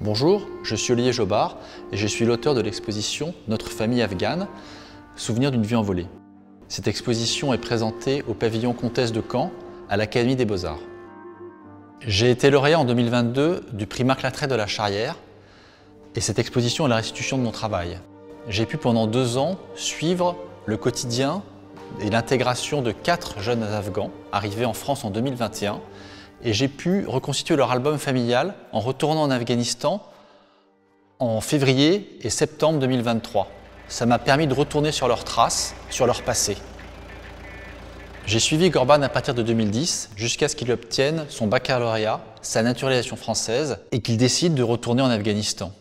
Bonjour, je suis Olivier Jobard et je suis l'auteur de l'exposition Notre famille afghane, souvenir d'une vie envolée. Cette exposition est présentée au pavillon Comtesse de Caen à l'Académie des Beaux-Arts. J'ai été lauréat en 2022 du prix Marc Latret de la Charrière et cette exposition est la restitution de mon travail. J'ai pu pendant 2 ans suivre le quotidien et l'intégration de 4 jeunes Afghans arrivés en France en 2021 et j'ai pu reconstituer leur album familial en retournant en Afghanistan en février et septembre 2023. Ça m'a permis de retourner sur leurs traces, sur leur passé. J'ai suivi Ghorban à partir de 2010 jusqu'à ce qu'il obtienne son baccalauréat, sa naturalisation française et qu'il décide de retourner en Afghanistan.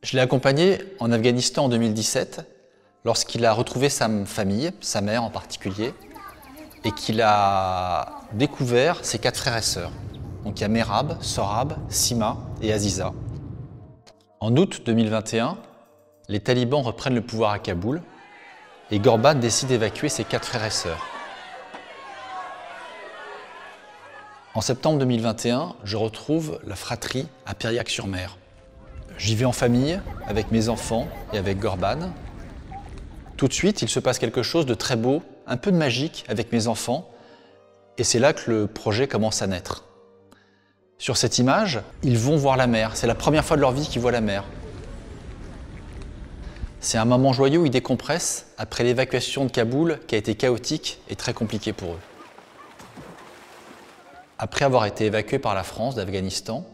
Je l'ai accompagné en Afghanistan en 2017 lorsqu'il a retrouvé sa famille, sa mère en particulier, et qu'il a découvert ses 4 frères et sœurs. Donc il y a Merab, Sorab, Sima et Aziza. En août 2021, les talibans reprennent le pouvoir à Kaboul et Ghorban décide d'évacuer ses 4 frères et sœurs. En septembre 2021, je retrouve la fratrie à Piriac-sur-Mer. J'y vais en famille, avec mes enfants et avec Ghorban. Tout de suite, il se passe quelque chose de très beau, un peu de magique avec mes enfants, et c'est là que le projet commence à naître. Sur cette image, ils vont voir la mer. C'est la première fois de leur vie qu'ils voient la mer. C'est un moment joyeux où ils décompressent après l'évacuation de Kaboul qui a été chaotique et très compliquée pour eux. Après avoir été évacués par la France d'Afghanistan,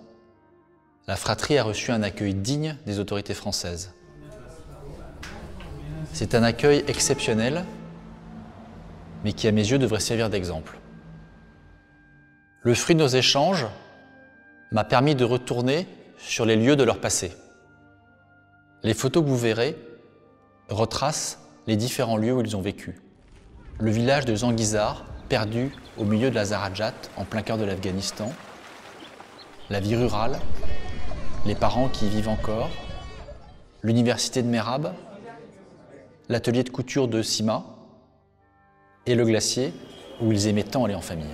la fratrie a reçu un accueil digne des autorités françaises. C'est un accueil exceptionnel, mais qui à mes yeux devrait servir d'exemple. Le fruit de nos échanges m'a permis de retourner sur les lieux de leur passé. Les photos que vous verrez retracent les différents lieux où ils ont vécu. Le village de Zanguizar, perdu au milieu de la Zarajat, en plein cœur de l'Afghanistan. La vie rurale, les parents qui y vivent encore, l'université de Merab, l'atelier de couture de Sima et le glacier où ils aimaient tant aller en famille.